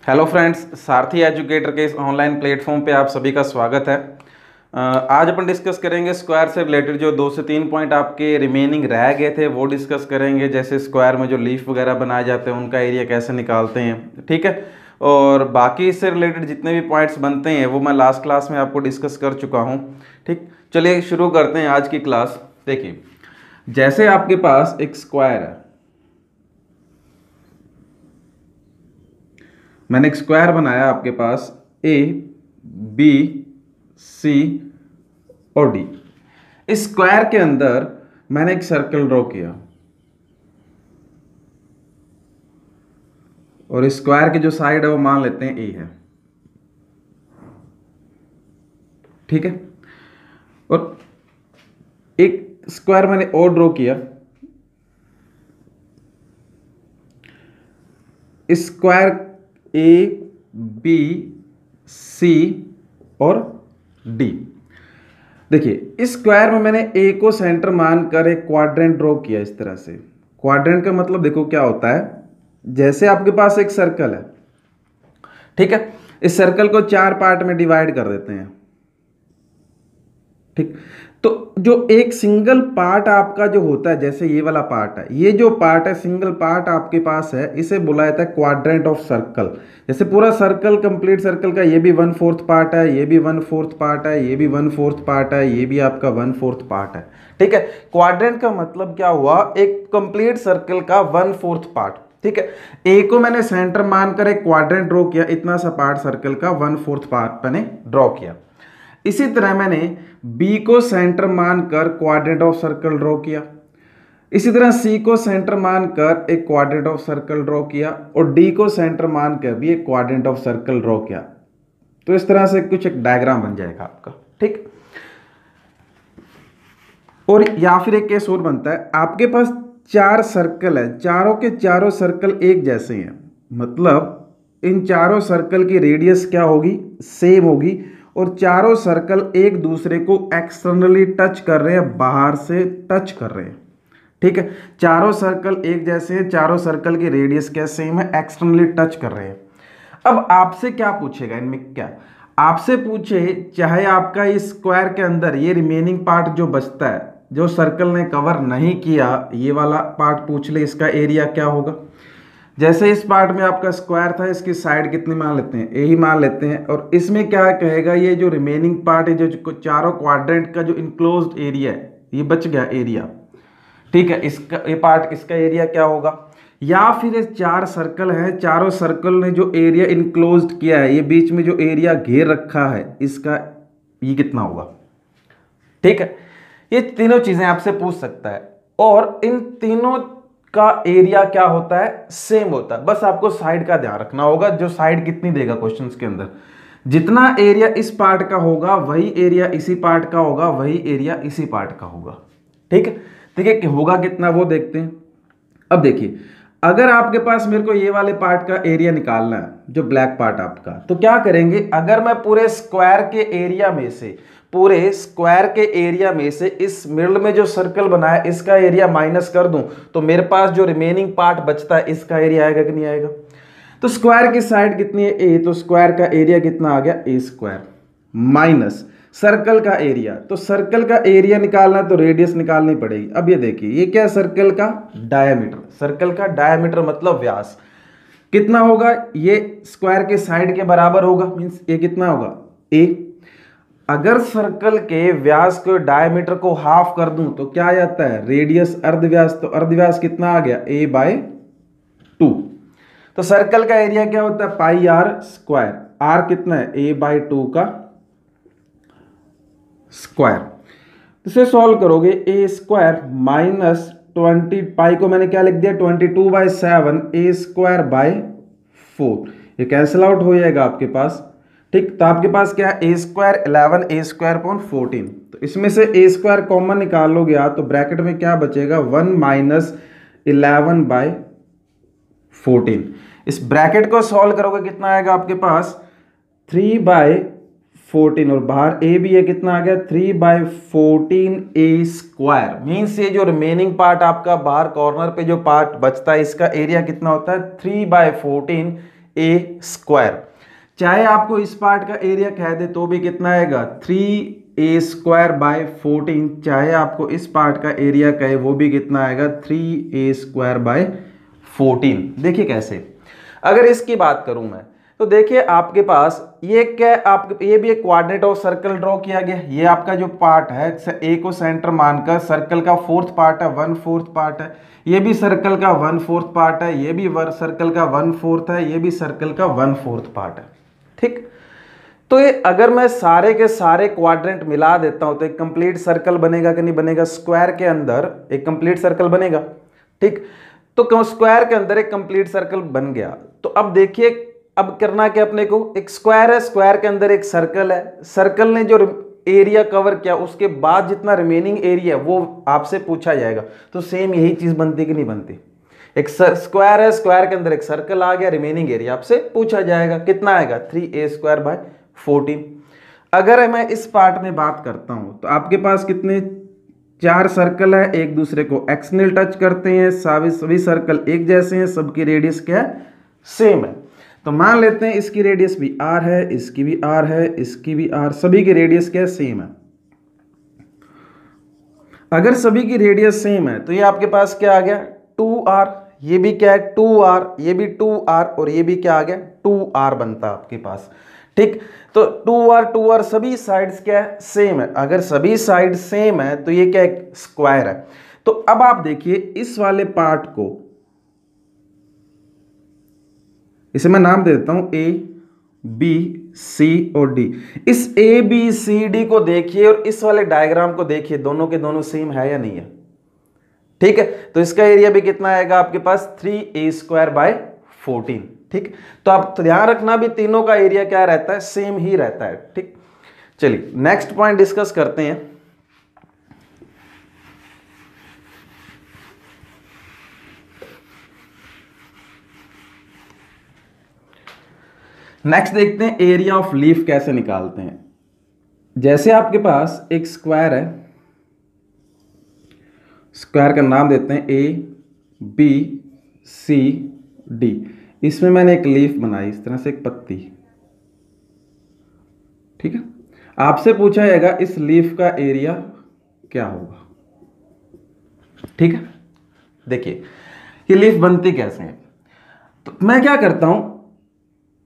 Hello friends, सारथी educator के इस online platform पे आप सभी का स्वागत है। आज अपन डिस्कस करेंगे स्क्वायर से रिलेटेड जो 2 से 3 पॉइंट आपके रिमेनिंग रह गए थे वो डिस्कस करेंगे। जैसे स्क्वायर में जो लीफ वगैरह बनाए जाते हैं उनका एरिया कैसे निकालते हैं, ठीक है। और बाकी इससे रिलेटेड जितने भी पॉइंट्स बनते हैं वो मैं लास्ट क्लास में आपको डिस्कस कर चुका हूँ, ठीक। चलिए शुरू करते हैं आज की क्लास। देखिए, जैसे आपके पास एक स्क्वायर है, मैंने एक स्क्वायर बनाया आपके पास ए बी सी और डी। इस स्क्वायर के अंदर मैंने एक सर्कल ड्रॉ किया और इस स्क्वायर की जो साइड है वो मान लेते हैं ए है, ठीक है। और एक स्क्वायर मैंने और ड्रॉ किया। इस स्क्वायर ए बी सी और डी। देखिए, इस स्क्वायर में मैंने ए को सेंटर मानकर एक क्वाड्रेंट ड्रॉ किया। इस तरह से क्वाड्रेंट का मतलब देखो क्या होता है। जैसे आपके पास एक सर्कल है, ठीक है। इस सर्कल को 4 पार्ट में डिवाइड कर देते हैं, ठीक। तो जो एक सिंगल पार्ट आपका जो होता है, जैसे ये वाला पार्ट है, ये जो पार्ट है सिंगल पार्ट आपके पास है, इसे बुलाया जाता है क्वाड्रेंट ऑफ सर्कल। जैसे पूरा सर्कल, कंप्लीट सर्कल का ये भी 1/4 पार्ट है, ये भी 1/4 पार्ट है, ये भी 1/4 पार्ट है, ये भी आपका 1/4 पार्ट है, ठीक है। क्वाड्रेंट का मतलब क्या हुआ, एक कंप्लीट सर्कल का 1/4 पार्ट, ठीक है। ए को मैंने सेंटर मानकर एक क्वाड्रेंट ड्रॉ किया, इतना सा पार्ट सर्कल का 1/4 पार्ट मैंने ड्रॉ किया। इसी तरह मैंने बी को सेंटर मानकर क्वाड्रेंट ऑफ सर्कल ड्रॉ किया। इसी तरह सी को सेंटर मानकर एक क्वाड्रेंट ऑफ सर्कल ड्रॉ किया और डी को सेंटर मानकर भी एक क्वाड्रेंट ऑफ सर्कल ड्रॉ किया। तो इस तरह से कुछ एक डायग्राम बन जाएगा आपका, ठीक। और या फिर एक केस और बनता है, आपके पास 4 सर्कल है, चारों के चारों सर्कल एक जैसे हैं, मतलब इन चारों सर्कल की रेडियस क्या होगी, सेम होगी। और चारों सर्कल एक दूसरे को एक्सटर्नली टच कर रहे हैं, बाहर से टच कर रहे हैं, ठीक है। चारों सर्कल एक जैसे हैं, चारों सर्कल की रेडियस क्या सेम है, एक्सटर्नली टच कर रहे हैं। अब आपसे क्या पूछेगा इनमें, क्या आपसे पूछे, चाहे आपका इस स्क्वायर के अंदर ये रिमेनिंग पार्ट जो बचता है, जो सर्कल ने कवर नहीं किया, ये वाला पार्ट पूछ ले, इसका एरिया क्या होगा। जैसे इस पार्ट में आपका स्क्वायर था, इसकी साइड कितनी मान लेते हैं, ए ही मान लेते हैं। और इसमें क्या कहेगा, ये जो रिमेनिंग पार्ट है, जो चारों क्वाड्रेंट का जो इनक्लोज्ड एरिया है, ये बच गया एरिया, ठीक है। इसका ये पार्ट, इसका एरिया क्या होगा। या फिर ये 4 सर्कल है, चारों सर्कल ने जो एरिया इनक्लोज्ड किया है, ये बीच में जो एरिया घेर रखा है, इसका ये कितना होगा, ठीक है। ये तीनों चीजें आपसे पूछ सकता है और इन तीनों का एरिया क्या होता है, सेम होता है। बस आपको साइड का ध्यान रखना होगा, जो साइड कितनी देगा क्वेश्चंस के अंदर। जितना एरिया इस पार्ट का होगा वही एरिया इसी पार्ट का होगा, वही एरिया इसी पार्ट का होगा, ठीक है। ठीक है, होगा कितना वो देखते हैं। अब देखिए, अगर आपके पास मेरे को ये वाले पार्ट का एरिया निकालना है, जो ब्लैक पार्ट आपका, तो क्या करेंगे, अगर मैं पूरे स्क्वायर के एरिया में से, पूरे स्क्वायर के एरिया में से इस मिडल में जो सर्कल बनाया इसका एरिया माइनस कर दूं, तो मेरे पास जो रिमेनिंग पार्ट बचता है इसका एरिया आएगा कि नहीं आएगा। तो स्क्वायर की साइड कितनी है, ए, तो स्क्वायर का एरिया कितना आ गया, ए स्क्वायर माइनस सर्कल का एरिया। तो सर्कल का एरिया निकालना तो रेडियस निकालनी पड़ेगी। अब ये देखिए, ये क्या, सर्कल का डायमीटर, सर्कल का डायमीटर मतलब व्यास कितना होगा, ये स्क्वायर के साइड के बराबर होगा, मींस ये कितना होगा, ए। अगर सर्कल के व्यास को, डायमीटर को हाफ कर दूं तो क्या आ जाता है, रेडियस अर्धव्यास। तो अर्धव्यास कितना आ गया, a/2। तो सर्कल का एरिया क्या होता है, पाई आर स्क्वायर। आर कितना है, a/2 का स्क्वायर। इसे सॉल्व करोगे, ए स्क्वायर माइनस 20, पाई को मैंने क्या लिख दिया, 22/7, a²/4। ये कैंसिल आउट हो जाएगा आपके पास, ठीक। तो आपके पास क्या है, a² 11, a²/14। तो इसमें से a² कॉमन निकाल लोगे आप, तो ब्रैकेट में क्या बचेगा, 1 - 11/14। इस ब्रैकेट को सॉल्व करोगे कितना आएगा आपके पास, 3/14, और बाहर a भी है, कितना आ गया, 3/14 a²। मीन्स ये जो रिमेनिंग पार्ट आपका बाहर कॉर्नर पे जो पार्ट बचता है, इसका एरिया कितना होता है, 3/14 ए स्क्वायर। चाहे आपको इस पार्ट का एरिया कह दे तो भी कितना आएगा 3a स्क्वायर बाय 14, चाहे आपको इस पार्ट का एरिया कहे वो भी कितना आएगा 3a स्क्वायर बाय 14। देखिए कैसे, अगर इसकी बात करूं मैं तो देखिए आपके पास ये क्या है, आप ये भी एक कोऑर्डिनेट ऑफ सर्कल ड्रॉ किया गया। ये आपका जो पार्ट है ए को सेंटर मानकर सर्कल का 4th पार्ट है, 1/4 पार्ट है। ये भी सर्कल का 1/4 पार्ट है, ये भी सर्कल का 1/4 है, ये भी सर्कल का 1/4 पार्ट है। ठीक, तो ये अगर मैं सारे के सारे क्वाड्रेंट मिला देता हूं तो एक कंप्लीट सर्कल बनेगा कि नहीं बनेगा? स्क्वायर के अंदर एक कंप्लीट सर्कल बनेगा। ठीक, तो स्क्वायर के अंदर एक कंप्लीट सर्कल बन गया। तो अब देखिए, अब करना क्या अपने को, एक स्क्वायर है, स्क्वायर के अंदर एक सर्कल है, सर्कल ने जो एरिया कवर किया उसके बाद जितना रिमेनिंग एरिया वो आपसे पूछा जाएगा। तो सेम यही चीज बनती कि नहीं बनती? एक स्क्वायर है, स्क्वायर के अंदर एक सर्कल आ गया, रिमेनिंग एरिया आपसे पूछा जाएगा, कितना आएगा 3a स्क्वायर बाय 14। अगर मैं इस पार्ट में बात करता हूं तो आपके पास कितने 4 सर्कल है, एक दूसरे को एक्सनल टच करते हैं, सभी सर्कल एक जैसे हैं, सबकी रेडियस क्या है? सेम है। तो मान लेते हैं इसकी रेडियस भी r है, इसकी भी r है, इसकी भी r, सभी की रेडियस क्या है? सेम है। अगर सभी की रेडियस सेम है तो ये आपके पास क्या आ गया 2r, ये भी क्या है 2r, ये भी 2r और ये भी क्या आ गया 2r बनता है आपके पास। ठीक, तो 2r सभी साइड्स क्या है? सेम है। अगर सभी साइड सेम है तो ये क्या है? स्क्वायर है। तो अब आप देखिए इस वाले पार्ट को, इसे मैं नाम दे देता हूं A B C और D। इस A B C D को देखिए और इस वाले डायग्राम को देखिए, दोनों के दोनों सेम है या नहीं है? ठीक है, तो इसका एरिया भी कितना आएगा आपके पास 3a स्क्वायर बाय 14। ठीक, तो आप ध्यान रखना भी तीनों का एरिया क्या रहता है? सेम ही रहता है। ठीक, चलिए नेक्स्ट पॉइंट डिस्कस करते हैं। नेक्स्ट देखते हैं एरिया ऑफ लीफ कैसे निकालते हैं। जैसे आपके पास एक स्क्वायर है, स्क्वायर का नाम देते हैं A B C D। इसमें मैंने एक लीफ बनाई, इस तरह से एक पत्ती। ठीक है, आपसे पूछा जाएगा इस लीफ का एरिया क्या होगा। ठीक है, देखिए ये लीफ बनती कैसे है। तो मैं क्या करता हूं,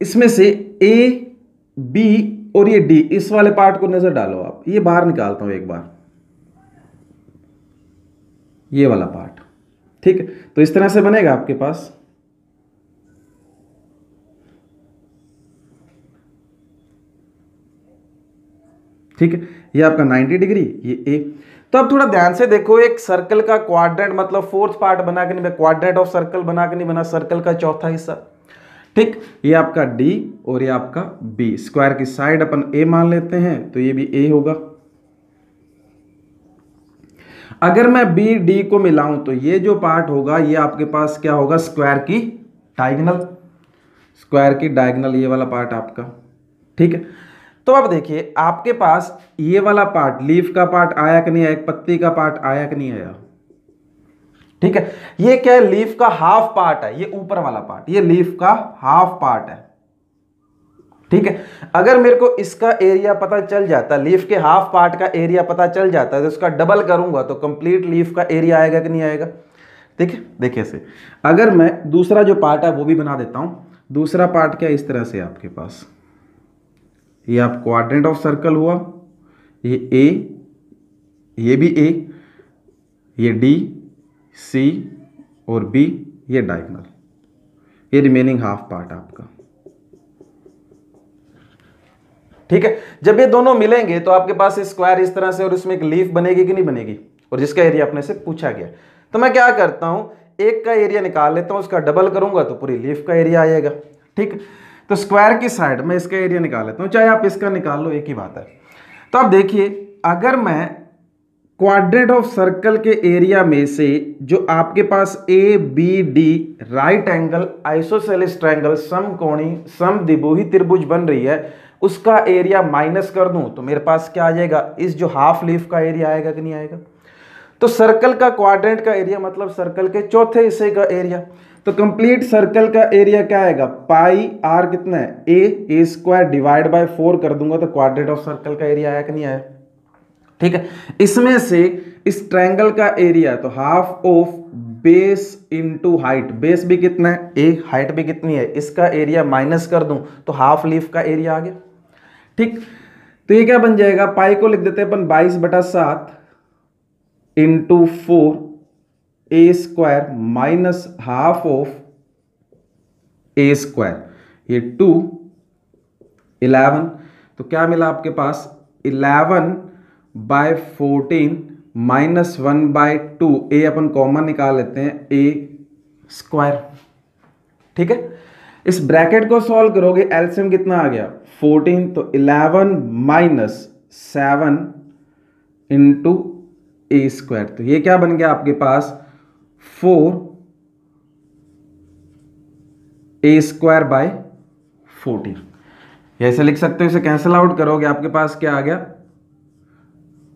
इसमें से A B और ये D, इस वाले पार्ट को नजर डालो आप, ये बाहर निकालता हूं एक बार, ये वाला पार्ट। ठीक है, तो इस तरह से बनेगा आपके पास। ठीक है, ये आपका 90 डिग्री, ये A। तो अब थोड़ा ध्यान से देखो, एक सर्कल का क्वाड्रेंट मतलब 4th पार्ट बना के नहीं, क्वाड्रेंट ऑफ सर्कल बना के नहीं बना, सर्कल का चौथा हिस्सा। ठीक, ये आपका D और ये आपका B। स्क्वायर की साइड अपन A मान लेते हैं तो ये भी A होगा। अगर मैं B D को मिलाऊं तो ये जो पार्ट होगा ये आपके पास क्या होगा? स्क्वायर की डायगोनल, स्क्वायर की डायगोनल, ये वाला पार्ट आपका। ठीक है, तो अब देखिए आपके पास ये वाला पार्ट, लीफ का पार्ट आया कि नहीं आया? पत्ती का पार्ट आया कि नहीं आया? ठीक है, ये क्या है? लीफ का हाफ पार्ट है, ये ऊपर वाला पार्ट, ये लीफ का हाफ पार्ट है। ठीक है, अगर मेरे को इसका एरिया पता चल जाता, लीफ के हाफ पार्ट का एरिया पता चल जाता है तो इसका डबल करूंगा तो कंप्लीट लीफ का एरिया आएगा कि नहीं आएगा? ठीक है, देखिए ऐसे। अगर मैं दूसरा जो पार्ट है वो भी बना देता हूं। दूसरा पार्ट क्या इस तरह से आपके पास, ये आप क्वाड्रेंट ऑफ सर्कल हुआ, ये A, ये भी A, ये D C और B, ये डायगोनल, ये रिमेनिंग हाफ पार्ट आपका। ठीक है, जब ये दोनों मिलेंगे तो आपके पास स्क्वायर इस तरह से और उसमें एक लीफ बनेगी कि नहीं बनेगी? और जिसका एरिया अपने से पूछा गया। तो मैं क्या करता हूं, एक का एरिया निकाल लेता हूं, उसका डबल करूंगा तो पूरी लीफ का एरिया आएगा। ठीक, तो स्क्वायर की साइड में इसका एरिया निकाल लेता हूं, चाहे आप इसका निकाल लो, एक ही बात है। तो आप देखिए, अगर मैं क्वाड्रेंट ऑफ सर्कल के एरिया में से जो आपके पास ABD right angle isosceles triangle समकोणी समद्विबाहु त्रिभुज बन रही है, उसका एरिया माइनस कर दूं तो मेरे पास क्या आ जाएगा? इस जो हाफ लीफ का एरिया आएगा कि नहीं आएगा? तो सर्कल का क्वाड्रेंट का एरिया मतलब सर्कल के चौथे हिस्से का एरिया। तो कंप्लीट सर्कल का एरिया क्या आएगा, पाई आर कितना है, ए स्क्वायर डिवाइड बाय 4 कर दूंगा तो क्वाड्रेट ऑफ सर्कल का एरिया आया कि नहीं आया। ठीक है, इसमें से इस ट्रायंगल का एरिया तो half of base into height, base भी कितना है ए, हाइट भी कितनी है, इसका एरिया माइनस कर दूं तो हाफ लीफ का एरिया आ गया। ठीक, तो ये क्या बन जाएगा, पाई को लिख देते हैं अपन 22/7 into 4 a square minus half of A square, ये 2 11, तो क्या मिला आपके पास 11/14 माइनस 1/2, ए अपन कॉमन निकाल लेते हैं ए स्क्वायर। ठीक है, इस ब्रैकेट को सॉल्व करोगे एलसीएम कितना आ गया 14, तो 11 माइनस 7 इंटू ए स्क्वायर, तो ये क्या बन गया आपके पास 4 ए स्क्वायर बाय 14। ऐसे लिख सकते हो, इसे कैंसिल आउट करोगे आपके पास क्या आ गया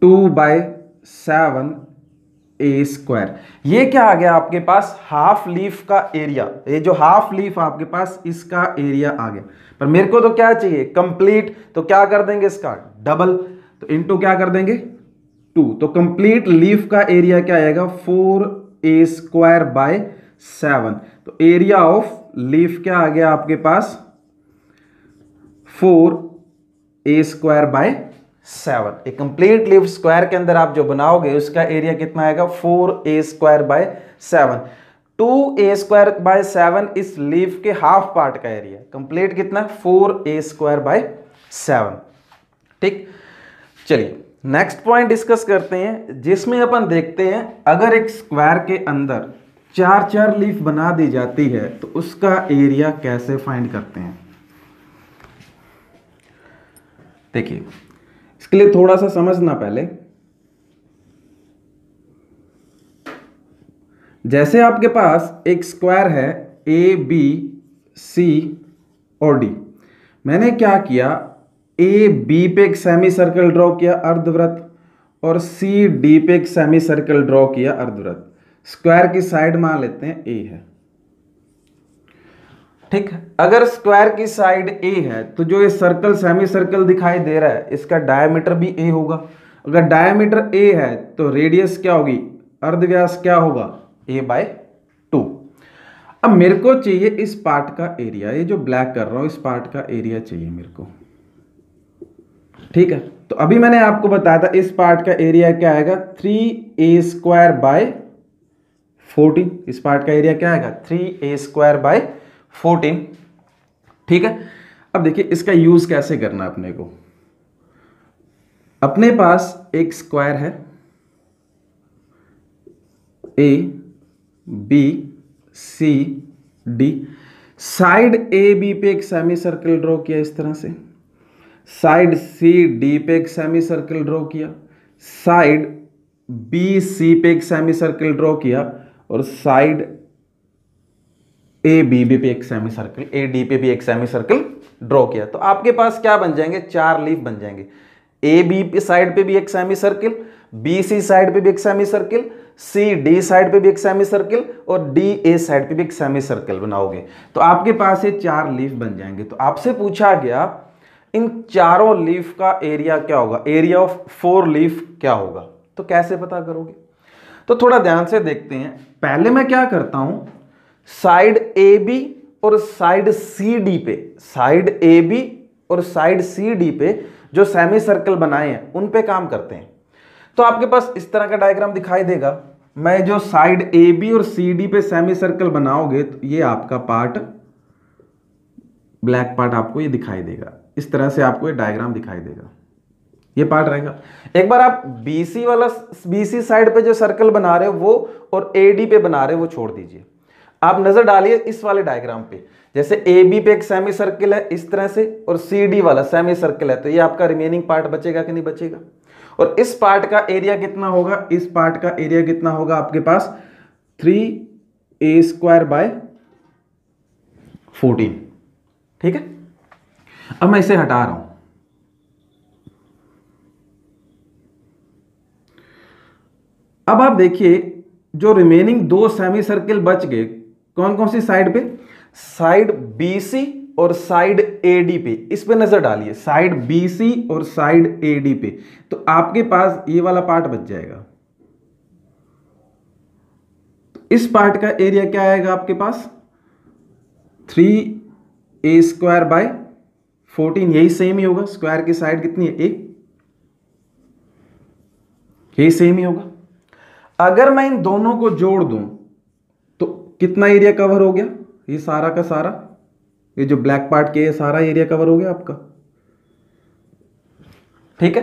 2/7 ए स्क्वायर। ये क्या आ गया आपके पास हाफ लीफ का एरिया, ये जो हाफ लीफ आपके पास इसका एरिया आ गया। पर मेरे को तो क्या चाहिए कंप्लीट, तो क्या कर देंगे इसका डबल, तो इनटू क्या कर देंगे 2, तो कंप्लीट लीफ का एरिया क्या आएगा 4 ए स्क्वायर बाय 7, तो एरिया ऑफ लीफ क्या आ गया आपके पास 4 ए स्क्वायर बाय 7। एक कंप्लीट लीफ स्क्वायर के अंदर आप जो बनाओगे उसका एरिया कितना आएगा 4 a square by 7। 2 a square by 7 इस लीफ के हाफ पार्ट का एरिया, कंप्लीट कितना 4 ए स्क्वायर बाय 7। ठीक, चलिए नेक्स्ट पॉइंट डिस्कस करते हैं, जिसमें अपन देखते हैं अगर एक स्क्वायर के अंदर 4 लीफ बना दी जाती है तो उसका एरिया कैसे फाइंड करते हैं। देखिए इसके लिए थोड़ा सा समझना पहले, जैसे आपके पास एक स्क्वायर है ए बी सी और डी, मैंने क्या किया ए बी पे एक सेमी सर्कल ड्रॉ किया अर्धवृत्त और सी डी पे एक सेमी सर्कल ड्रॉ किया अर्धवृत्त, स्क्वायर की साइड मान लेते हैं ए है। ठीक, अगर स्क्वायर की साइड ए है तो जो ये सर्कल सेमी सर्कल दिखाई दे रहा है इसका डायमीटर भी ए होगा। अगर डायमीटर ए है तो रेडियस क्या होगी, अर्धव्यास क्या होगा a/2। अब मेरे को चाहिए इस पार्ट का एरिया, ये जो ब्लैक कर रहा हूं इस पार्ट का एरिया चाहिए मेरे को। ठीक है, तो अभी मैंने आपको बताया था इस पार्ट का एरिया क्या आएगा 3a स्क्वायर बाय 14, इस पार्ट का एरिया क्या आएगा 3a स्क्वायर बाय 14। ठीक है, अब देखिए इसका यूज कैसे करना है अपने को। अपने पास एक स्क्वायर है A B C D, side A B पे एक सेमी सर्कल ड्रॉ किया इस तरह से, साइड सी डी पे एक सेमी सर्कल ड्रॉ किया, साइड बी सी पे एक सेमी सर्कल ड्रॉ किया और साइड ए बी पे एक सेमी सर्कल, ए डी पे भी एक सेमी सर्कल ड्रॉ किया। तो आपके पास क्या बन जाएंगे 4 लीफ बन जाएंगे, ए बी साइड पे भी एक semicircle, B C side पे भी एक semicircle, C D side पे भी एक सेमी सर्कल और डी ए साइड पे भी एक सेमी सर्कल बनाओगे तो आपके पास ये 4 लीफ बन जाएंगे। तो आपसे पूछा गया इन चारों लीफ का एरिया क्या होगा, एरिया ऑफ 4 लीफ क्या होगा, तो कैसे पता करोगे। तो थोड़ा ध्यान से देखते हैं, पहले मैं क्या करता हूं साइड ए बी और साइड सी डी पे, साइड ए बी और साइड सी डी पे जो सेमी सर्कल बनाए हैं उन पे काम करते हैं। तो आपके पास इस तरह का डायग्राम दिखाई देगा, मैं जो साइड ए बी और सी डी पे सेमी सर्कल बनाओगे तो ये आपका पार्ट ब्लैक पार्ट आपको ये दिखाई देगा, इस तरह से आपको ये डायग्राम दिखाई देगा, ये पार्ट रहेगा। एक बार आप बीसी वाला बीसी साइड पे जो सर्कल बना रहे हो वो और एडी पे बना रहे हो वो छोड़ दीजिए, आप नजर डालिए इस वाले डायग्राम पे, जैसे ए बी पे एक सेमी सर्कल है इस तरह से और सी डी वाला सेमी सर्कल है, तो ये आपका रिमेनिंग पार्ट बचेगा कि नहीं बचेगा। और इस पार्ट का एरिया कितना होगा, इस पार्ट का एरिया कितना होगा आपके पास 3a स्क्वायर बाय 14। ठीक है, अब मैं इसे हटा रहा हूं, अब आप देखिए जो रिमेनिंग 2 सेमी सर्कल बच गए कौन कौन सी साइड पे? साइड BC और साइड AD पे, इस पे नजर डालिए, साइड BC और साइड AD पे, तो आपके पास ये वाला पार्ट बच जाएगा। तो इस पार्ट का एरिया क्या आएगा आपके पास? 3a² / 14, यही सेम ही होगा, स्क्वायर की साइड कितनी है? 1, यही सेम ही होगा। अगर मैं इन दोनों को जोड़ दूं तो कितना एरिया कवर हो गया? ये सारा का सारा, ये जो ब्लैक पार्ट के सारा एरिया कवर हो गया आपका, ठीक है।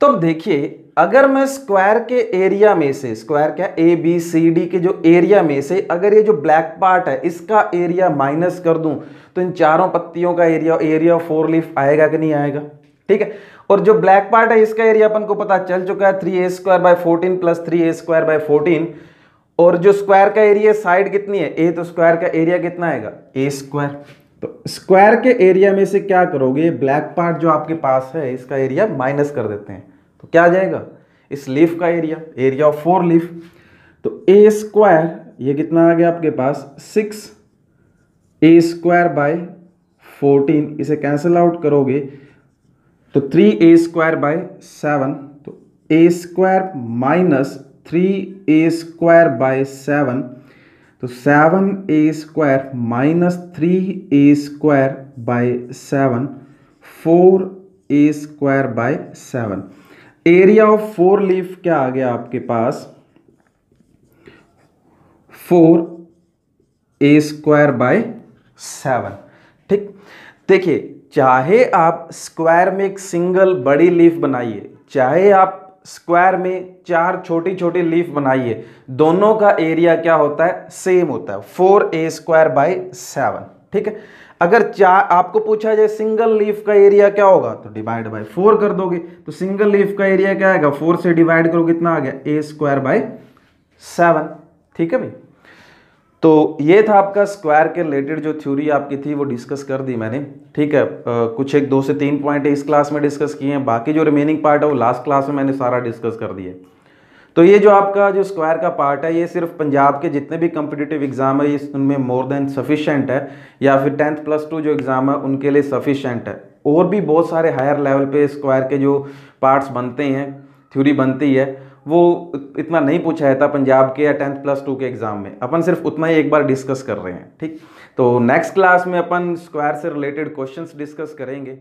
तो अब देखिए, अगर मैं स्क्वायर के एरिया में से, स्क्वायर क्या, ABCD के जो एरिया में से अगर ये जो ब्लैक पार्ट है इसका एरिया माइनस कर दूं तो इन चारों पत्तियों का एरिया ऑफ 4 लीफ आएगा कि नहीं आएगा? ठीक है। और जो ब्लैक पार्ट है इसका एरिया अपन को पता चल चुका है, 3a² / 14 + 3a² / 14। और जो स्क्वायर का एरिया साइड कितनी है? A, तो स्क्वायर का एरिया कितना आएगा? A²। तो स्क्वायर के एरिया में से क्या करोगे? ब्लैक पार्ट जो आपके पास है इसका एरिया माइनस कर देते हैं, तो क्या आ जाएगा? इस लीफ का एरिया ऑफ 4 लीफ। तो A² ये कितना आ गया आपके पास? 6a² / 14, इसे कैंसिल आउट करोगे तो 3a² / 7, तो a² - 3a² / 7, तो 7a² - 3a² / 7, 4a² / 7। Area of 4 leaf क्या आ गया आपके पास? 4a² / 7। ठीक, देखिए, चाहे आप स्क्वायर में एक सिंगल बड़ी लीफ बनाइए, चाहे आप स्क्वायर में 4 छोटी छोटी लीफ बनाइए, दोनों का एरिया क्या होता है? सेम होता है, 4a² / 7। ठीक है। अगर आपको पूछा जाए सिंगल लीफ का एरिया क्या होगा, तो डिवाइड बाय 4 कर दोगे, तो सिंगल लीफ का एरिया क्या आएगा? 4 से डिवाइड करो, कितना आ गया? a² / 7। ठीक है भाई। तो ये था आपका स्क्वायर के रिलेटेड जो थ्योरी आपकी थी वो डिस्कस कर दी मैंने। ठीक है, कुछ 1 2 से 3 पॉइंट इस क्लास में डिस्कस किए हैं, बाकी जो रिमेनिंग पार्ट है वो लास्ट क्लास में मैंने सारा डिस्कस कर दिया। तो ये जो आपका जो स्क्वायर का पार्ट है ये सिर्फ पंजाब के जितने भी कॉम्पिटिटिव एग्जाम है उनमें मोर देन सफिशेंट है, या फिर 10th + 2 जो एग्जाम है उनके लिए सफिशेंट है। और भी बहुत सारे हायर लेवल पे स्क्वायर के जो पार्ट्स बनते हैं, थ्योरी बनती है, वो इतना नहीं पूछा जाता पंजाब के या 10th + 2 के एग्जाम में, अपन सिर्फ उतना ही एक बार डिस्कस कर रहे हैं। ठीक, तो नेक्स्ट क्लास में अपन स्क्वायर से रिलेटेड क्वेश्चंस डिस्कस करेंगे।